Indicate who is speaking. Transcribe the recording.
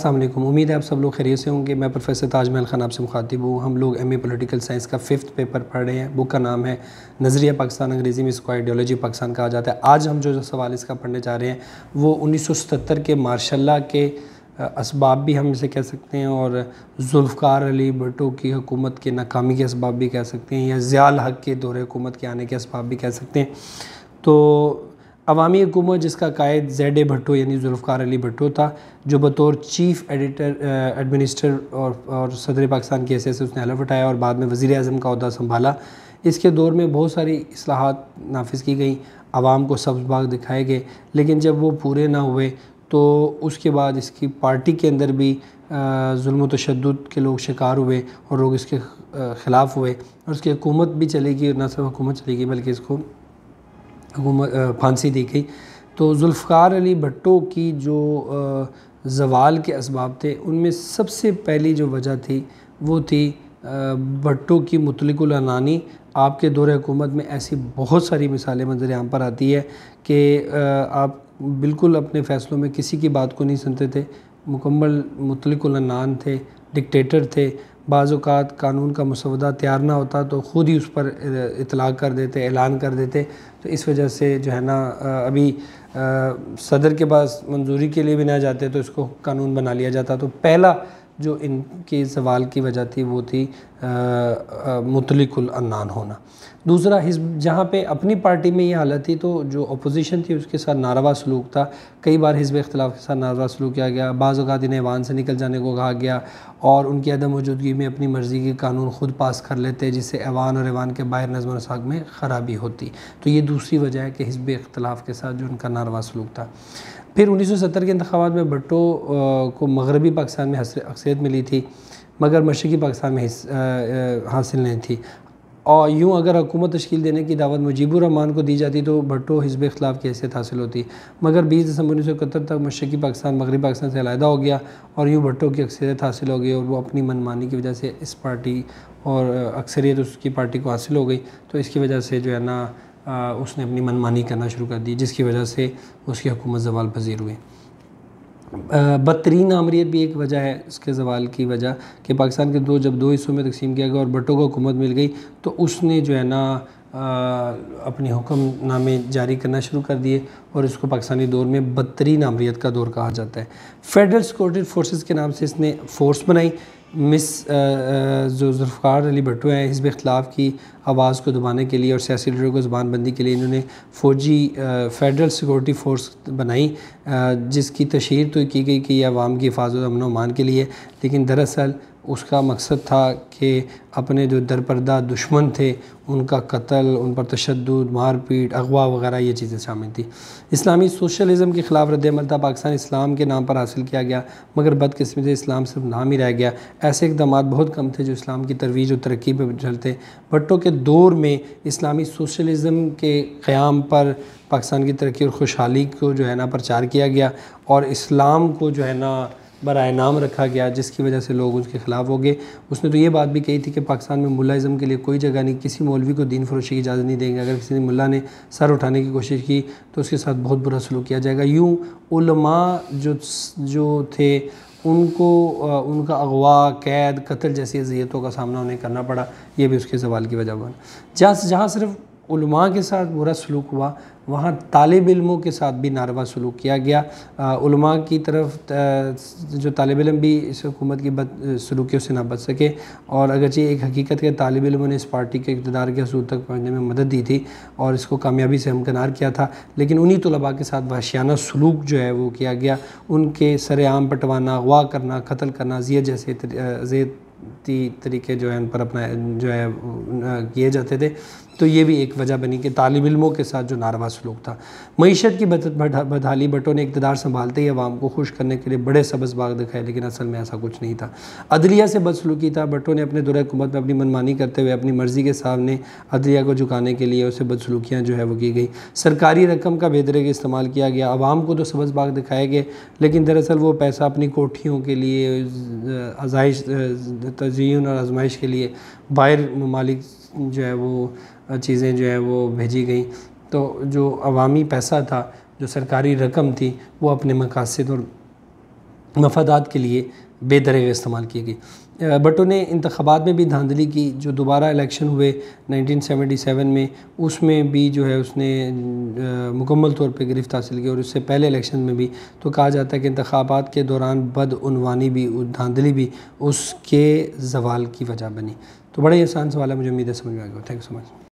Speaker 1: السلام علیکم. امید ہے آپ سب لوگ خیریت سے ہوں گے. میں پروفیسر تاج محل خان آپ سے مخاطب ہوں. ہم لوگ ایم اے پولیٹیکل سائنس کا 5th پیپر پڑھ رہے ہیں. بک کا نام ہے نظریہ پاکستان، انگریزی میں اس کو آئیڈیالوجی پاکستان کہا جاتا ہے. آج ہم جو سوال اس کا پڑھنے جا رہے ہیں وہ 1977 کے مارشل لاء کے اسباب بھی ہم اسے کہہ سکتے ہیں، اور ذوالفقار علی بھٹو کی حکومت کے ناکامی کے اسباب بھی کہہ سکتے ہیں، یا ضیاء الحق کے دور حکومت کے آنے کے اسباب بھی کہہ سکتے ہیں. تو عوامی حکومت جس کا قائد زیڈ بھٹو یعنی ذوالفقار علی بھٹو تھا، جو بطور چیف ایڈمنسٹر اور صدر پاکستان کی حیثیت سے اس نے حلف اٹھایا اور بعد میں وزیر اعظم کا عہدہ سنبھالا. اس کے دور میں بہت ساری اصلاحات نافذ کی گئیں، عوام کو سبز باغ دکھائے گئے، لیکن جب وہ پورے نہ ہوئے تو اس کے بعد اس کی پارٹی کے اندر بھی ظلم و تشدد کے لوگ شکار ہوئے اور لوگ اس کے خلاف ہوئے، اور اس کی حکومت بھی چلے گی. اور نہ صرف حکومت چلے گی بلکہ اس کو پھانسی دی گئی. تو ذوالفقار علی بھٹو کی جو زوال کے اسباب تھے ان میں سب سے پہلی جو وجہ تھی وہ تھی بھٹو کی مطلق العنانی. آپ کے دور حکومت میں ایسی بہت ساری مثالیں منظر عام پر آتی ہے کہ آپ بالکل اپنے فیصلوں میں کسی کی بات کو نہیں سنتے تھے، مکمل مطلق العنان تھے، ڈکٹیٹر تھے. بعض اوقات قانون کا مسودہ تیار نہ ہوتا تو خود ہی اس پر اطلاق کر دیتے، اعلان کر دیتے. تو اس وجہ سے جو ہے نا ابھی صدر کے پاس منظوری کے لیے بھی نہ جاتے تو اس کو قانون بنا لیا جاتا. تو پہلا جو ان کی زوال کی وجہ تھی وہ تھی مطلق العنان ہونا. دوسرا، حزب جہاں پہ اپنی پارٹی میں یہ حالت تھی تو جو اپوزیشن تھی اس کے ساتھ ناروا سلوک تھا. کئی بار حزب اختلاف کے ساتھ ناروا سلوک کیا گیا، بعض اوقات انہیں ایوان سے نکل جانے کو کہا گیا اور ان کی عدم موجودگی میں اپنی مرضی کے قانون خود پاس کر لیتے جس سے ایوان اور ایوان کے باہر نظم و نسق میں خرابی ہوتی. تو یہ دوسری وجہ ہے کہ حزب اختلاف کے ساتھ جو ان کا ناروا سلوک تھا. پھر 1970 کے انتخابات میں بھٹو کو مغربی پاکستان میں اکثریت ملی تھی مگر مشرقی پاکستان میں حاصل نہیں تھی. اور یوں اگر حکومت تشکیل دینے کی دعوت مجیب الرحمان کو دی جاتی تو بھٹو حزب اختلاف کی حیثیت حاصل ہوتی. مگر 20 دسمبر 1971 تک مشرقی پاکستان مغربی پاکستان سے علیحدہ ہو گیا اور یوں بھٹو کی اکثریت حاصل ہو گئی اور وہ اپنی منمانی کی وجہ سے اس پارٹی اور اکثریت اس کی پارٹی کو حاصل ہو گئی. تو اس کی وجہ سے جو ہے نا اس نے اپنی منمانی کرنا شروع کر دی جس کی وجہ سے اس کی حکومت زوال پذیر ہوئی. بدترین آمریت بھی ایک وجہ ہے اس کے زوال کی وجہ کہ پاکستان کے جب دو حصوں میں تقسیم کیا گیا اور بھٹو کو حکومت مل گئی تو اس نے جو ہے نا اپنی حکم نامے جاری کرنا شروع کر دیے اور اس کو پاکستانی دور میں بدترین آمریت کا دور کہا جاتا ہے. فیڈرل سیکورٹی فورسز کے نام سے اس نے فورس بنائی. جو ذوالفقار علی بھٹو ہیں حزب اختلاف کی آواز کو دبانے کے لیے اور سیاسی لیڈروں کو زبان بندی کے لیے انہوں نے فوجی فیڈرل سیکورٹی فورس بنائی جس کی تشہیر تو کی گئی کہ یہ عوام کی حفاظت و امن و امان کے لیے، لیکن دراصل اس کا مقصد تھا کہ اپنے جو درپردہ دشمن تھے ان کا قتل، ان پر تشدد، مار پیٹ، اغوا وغیرہ یہ چیزیں شامل تھیں. اسلامی سوشلزم کے خلاف رد عمل تھا. پاکستان اسلام کے نام پر حاصل کیا گیا مگر بدقسمتی سے اسلام صرف نام ہی رہ گیا. ایسے اقدامات بہت کم تھے جو اسلام کی ترویج و ترقی پہ چلتے. بھٹو کے دور میں اسلامی سوشلزم کے قیام پر پاکستان کی ترقی اور خوشحالی کو جو ہے نا پرچار کیا گیا اور اسلام کو جو ہے نا برائے نام رکھا گیا جس کی وجہ سے لوگ اس کے خلاف ہو گئے. اس نے تو یہ بات بھی کہی تھی کہ پاکستان میں ملاازم کے لیے کوئی جگہ نہیں، کسی مولوی کو دین فروشی کی اجازت نہیں دیں گے، اگر کسی ملا نے سر اٹھانے کی کوشش کی تو اس کے ساتھ بہت برا سلوک کیا جائے گا. یوں علماء جو تھے ان کو ان کا اغوا، قید، قتل جیسی اذیتوں کا سامنا انہیں کرنا پڑا. یہ بھی اس کے زوال کی وجہ بنا. جہاں صرف علماء کے ساتھ برا سلوک ہوا وہاں طالب علموں کے ساتھ بھی ناروا سلوک کیا گیا. علماء کی طرف جو طالب علم بھی اس حکومت کی بد سلوکیوں سے نہ بچ سکے، اور اگرچہ ایک حقیقت کے طالب علموں نے اس پارٹی کے اقتدار کے حصول تک پہنچنے میں مدد دی تھی اور اس کو کامیابی سے ہمکنار کیا تھا، لیکن انہی طلباء کے ساتھ وحشیانہ سلوک جو ہے وہ کیا گیا. ان کے سر عام پٹوانا، اغوا کرنا، قتل کرنا، اذیت جیسے طریقے جو ہیں ان پر اپنا جو ہے کیے جاتے تھے. تو یہ بھی ایک وجہ بنی کہ طالب علموں کے ساتھ جو ناروا سلوک تھا. معیشت کی بدحالی، بھٹو نے اقتدار سنبھالتے ہی عوام کو خوش کرنے کے لیے بڑے سبز باغ دکھائے لیکن اصل میں ایسا کچھ نہیں تھا. عدلیہ سے بدسلوکی تھا. بھٹو نے اپنے دور حکومت میں اپنی منمانی کرتے ہوئے اپنی مرضی کے سامنے عدلیہ کو جھکانے کے لیے اسے بدسلوکیاں جو ہے وہ کی گئی. سرکاری رقم کا بے دریغ استعمال کیا گیا. عوام کو تو سبز باغ دکھائے گئے لیکن دراصل وہ پیسہ اپنی کوٹھیوں کے لیے، آزائش، تزئین اور آزمائش کے لیے باہر ممالک جو ہے وہ چیزیں جو ہے وہ بھیجی گئیں. تو جو عوامی پیسہ تھا، جو سرکاری رقم تھی، وہ اپنے مقاصد اور مفادات کے لیے بے دریغ استعمال کی گئی۔ بھٹو نے انتخابات میں بھی دھاندلی کی، جو دوبارہ الیکشن ہوئے 1977 میں، اس میں بھی جو ہے اس نے مکمل طور پہ گرفت حاصل کی، اور اس سے پہلے الیکشن میں بھی۔ تو کہا جاتا ہے کہ انتخابات کے دوران بدعنوانی بھی، دھاندلی بھی اس کے زوال کی وجہ بنی۔ تو بڑا ہی آسان سوال ہے، مجھے امید ہے سمجھ میں آ گیا۔ Thank you so much.